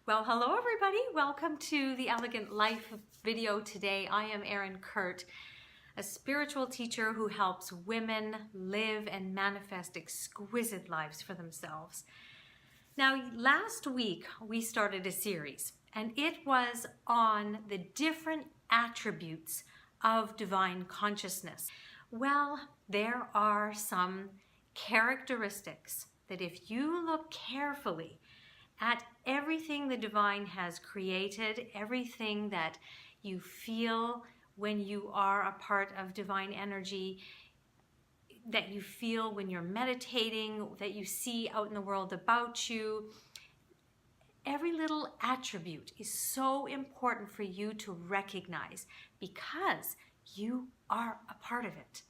Well, hello everybody. Welcome to the Elegant Life video today. I am Erin Kurt, a spiritual teacher who helps women live and manifest exquisite lives for themselves. Now, last week we started a series, and it was on the different attributes of divine consciousness. Well, there are some characteristics that if you look carefully at everything the divine has created, everything that you feel when you are a part of divine energy, that you feel when you're meditating, that you see out in the world about you, every little attribute is so important for you to recognize because you are a part of it.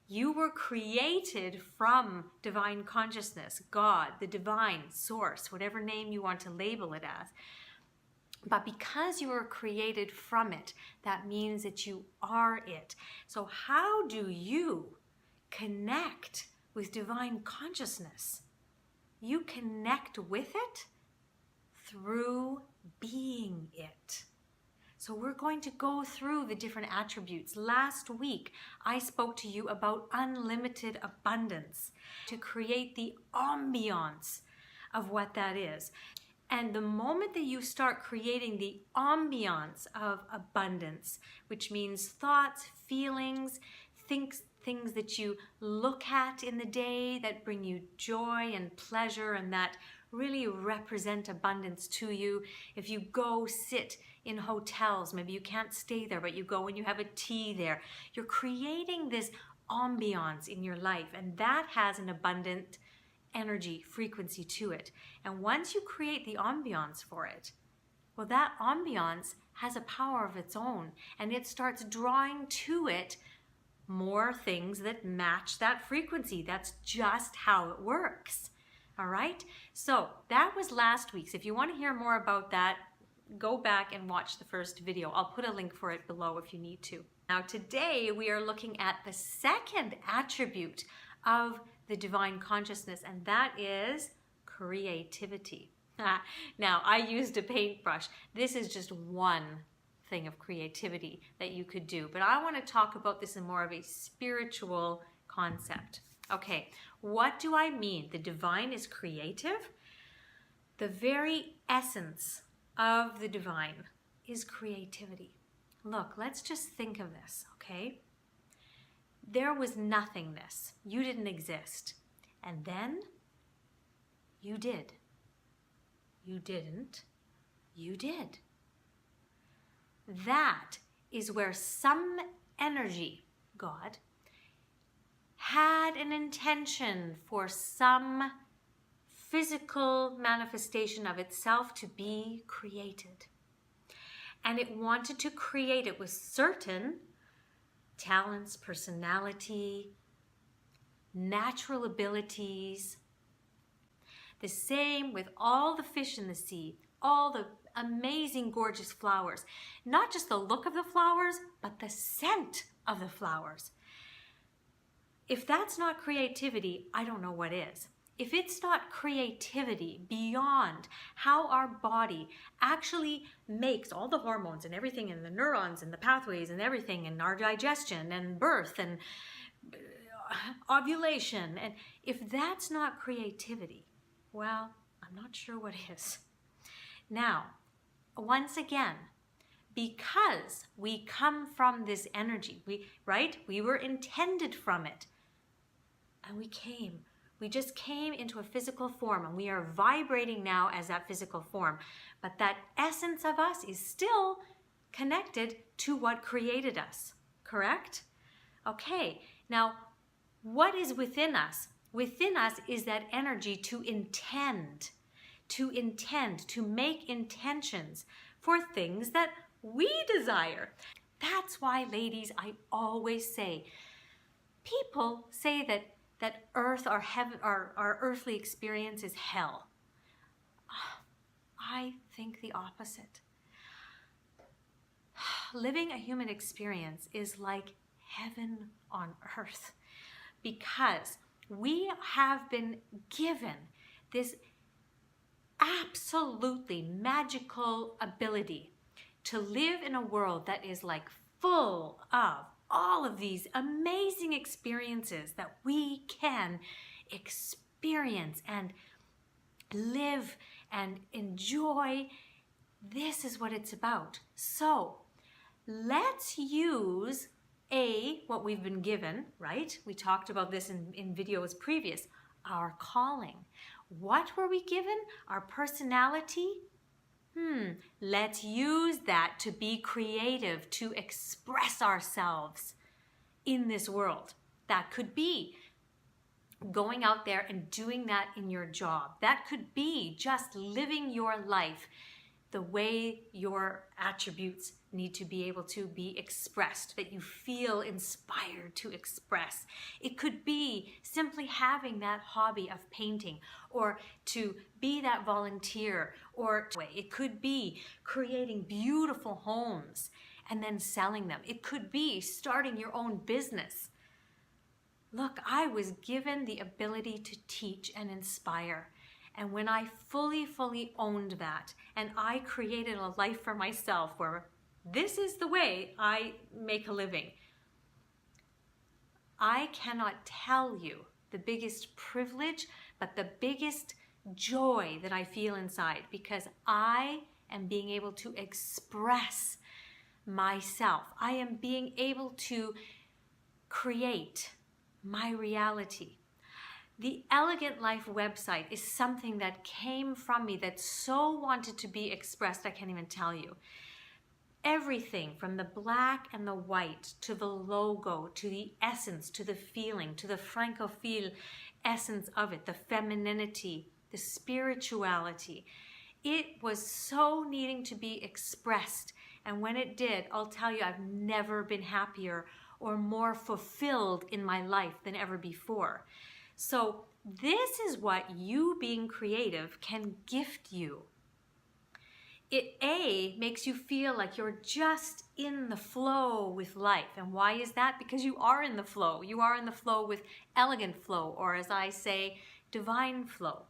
You were created from divine consciousness, God, the divine source, whatever name you want to label it as. But because you were created from it, that means that you are it. So how do you connect with divine consciousness? You connect with it through being it. So we're going to go through the different attributes. Last week, I spoke to you about unlimited abundance, to create the ambiance of what that is. And the moment that you start creating the ambiance of abundance, which means thoughts, feelings, things that you look at in the day that bring you joy and pleasure and that really represent abundance to you. If you go sit in hotels, maybe you can't stay there, but you go and you have a tea there. You're creating this ambiance in your life, and that has an abundant energy frequency to it. And once you create the ambiance for it, well, that ambiance has a power of its own, and it starts drawing to it more things that match that frequency. That's just how it works. All right, so that was last week's. If you want to hear more about that, go back and watch the first video. I'll put a link for it below if you need to. Now today we are looking at the second attribute of the divine consciousness, and that is creativity. Now I used a paintbrush. This is just one thing of creativity that you could do, but I want to talk about this in more of a spiritual concept. Okay, what do I mean? The divine is creative. The very essence of the divine is creativity. Look, let's just think of this, okay? There was nothingness. You didn't exist. And then you did. You didn't. You did. That is where some energy, God, had an intention for some physical manifestation of itself to be created. And it wanted to create it with certain talents, personality, natural abilities. The same with all the fish in the sea, all the amazing, gorgeous flowers. Not just the look of the flowers, but the scent of the flowers. If that's not creativity, I don't know what is. If it's not creativity beyond how our body actually makes all the hormones and everything and the neurons and the pathways and everything and our digestion and birth and ovulation, and if that's not creativity, well, I'm not sure what is. Now, once again, because we come from this energy, we were intended from it, and we just came into a physical form, and we are vibrating now as that physical form. But that essence of us is still connected to what created us, correct? Okay, now what is within us? Within us is that energy to intend, to make intentions for things that we desire. That's why, ladies, I always say, people say that earth or heaven, our earthly experience is hell. I think the opposite. Living a human experience is like heaven on earth, because we have been given this absolutely magical ability to live in a world that is like full of all of these amazing experiences that we can experience and live and enjoy. This is what it's about. So let's use what we've been given, right? We talked about this in videos previous, our calling. What were we given? Our personality? Let's use that to be creative, to express ourselves in this world. That could be going out there and doing that in your job. That could be just living your life the way your attributes need to be able to be expressed, that you feel inspired to express. It could be simply having that hobby of painting, or to be that volunteer, or it could be creating beautiful homes and then selling them. It could be starting your own business. Look, I was given the ability to teach and inspire. And when I fully owned that, and I created a life for myself where this is the way I make a living, I cannot tell you the biggest privilege, but the biggest joy that I feel inside, because I am being able to express myself. I am being able to create my reality. The Elegant Life website is something that came from me that so wanted to be expressed, I can't even tell you. Everything from the black and the white, to the logo, to the essence, to the feeling, to the francophile essence of it, the femininity, the spirituality. It was so needing to be expressed. And when it did, I'll tell you, I've never been happier or more fulfilled in my life than ever before. So this is what you being creative can gift you. It makes you feel like you're just in the flow with life. And why is that? Because you are in the flow. You are in the flow with elegant flow, or as I say, divine flow.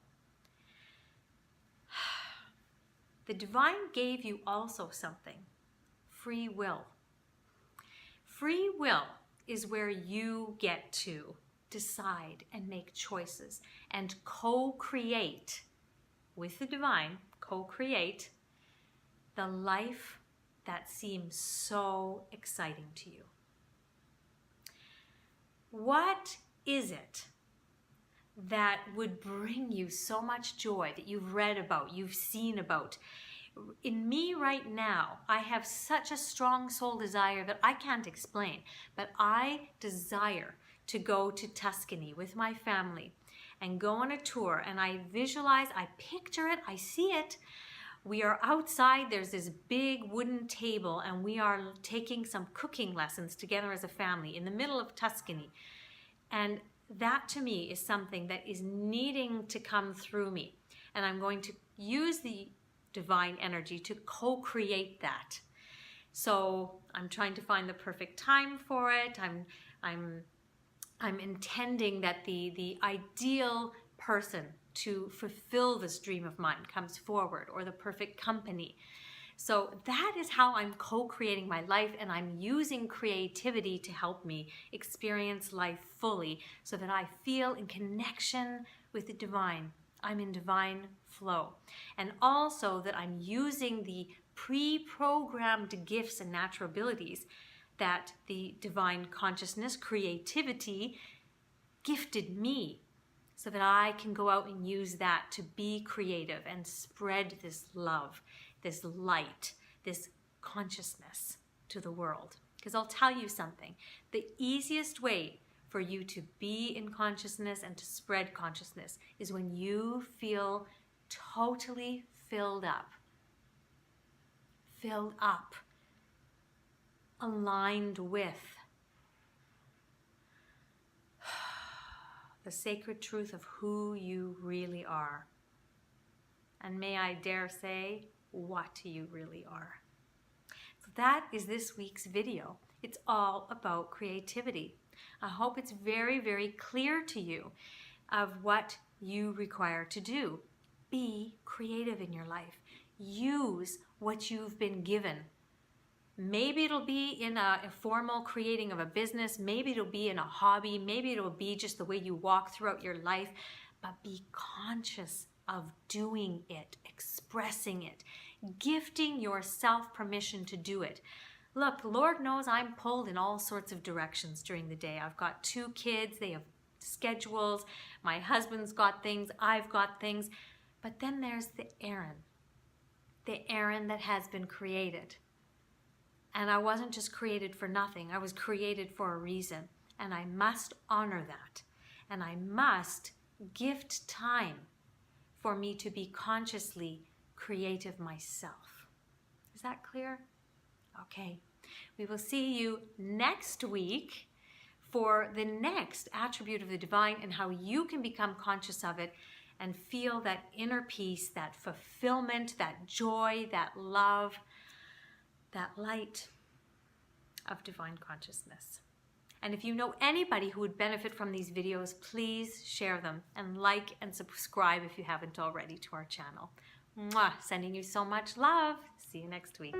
The divine gave you also something, free will. Free will is where you get to decide and make choices and co-create with the divine, co-create the life that seems so exciting to you. What is it that would bring you so much joy that you've read about, you've seen about? In me right now, I have such a strong soul desire that I can't explain, but I desire to go to Tuscany with my family and go on a tour, and I visualize, I picture it, I see it. We are outside, there's this big wooden table, and we are taking some cooking lessons together as a family in the middle of Tuscany. And that to me is something that is needing to come through me. And I'm going to use the divine energy to co-create that. So I'm trying to find the perfect time for it. I'm intending that the ideal person to fulfill this dream of mine comes forward, or the perfect company. So that is how I'm co-creating my life, and I'm using creativity to help me experience life fully so that I feel in connection with the divine. I'm in divine flow. And also that I'm using the pre-programmed gifts and natural abilities that the divine consciousness, creativity, gifted me, so that I can go out and use that to be creative and spread this love, this light, this consciousness to the world. Because I'll tell you something, the easiest way for you to be in consciousness and to spread consciousness is when you feel totally filled up, aligned with the sacred truth of who you really are. And may I dare say, what you really are. So that is this week's video. It's all about creativity. I hope it's very, very clear to you of what you require to do. be creative in your life. Use what you've been given. Maybe it'll be in a formal creating of a business. Maybe it'll be in a hobby. Maybe it'll be just the way you walk throughout your life. But be conscious of doing it, expressing it, gifting yourself permission to do it. Look, Lord knows I'm pulled in all sorts of directions during the day. I've got 2 kids. They have schedules. My husband's got things. I've got things. But then there's the Erin that has been created. And I wasn't just created for nothing. I was created for a reason. And I must honor that. And I must gift time for me to be consciously creative myself. Is that clear? Okay. We will see you next week for the next attribute of the divine and how you can become conscious of it and feel that inner peace, that fulfillment, that joy, that love, that light of divine consciousness. And if you know anybody who would benefit from these videos, please share them and like and subscribe if you haven't already to our channel. Mwah! Sending you so much love. See you next week.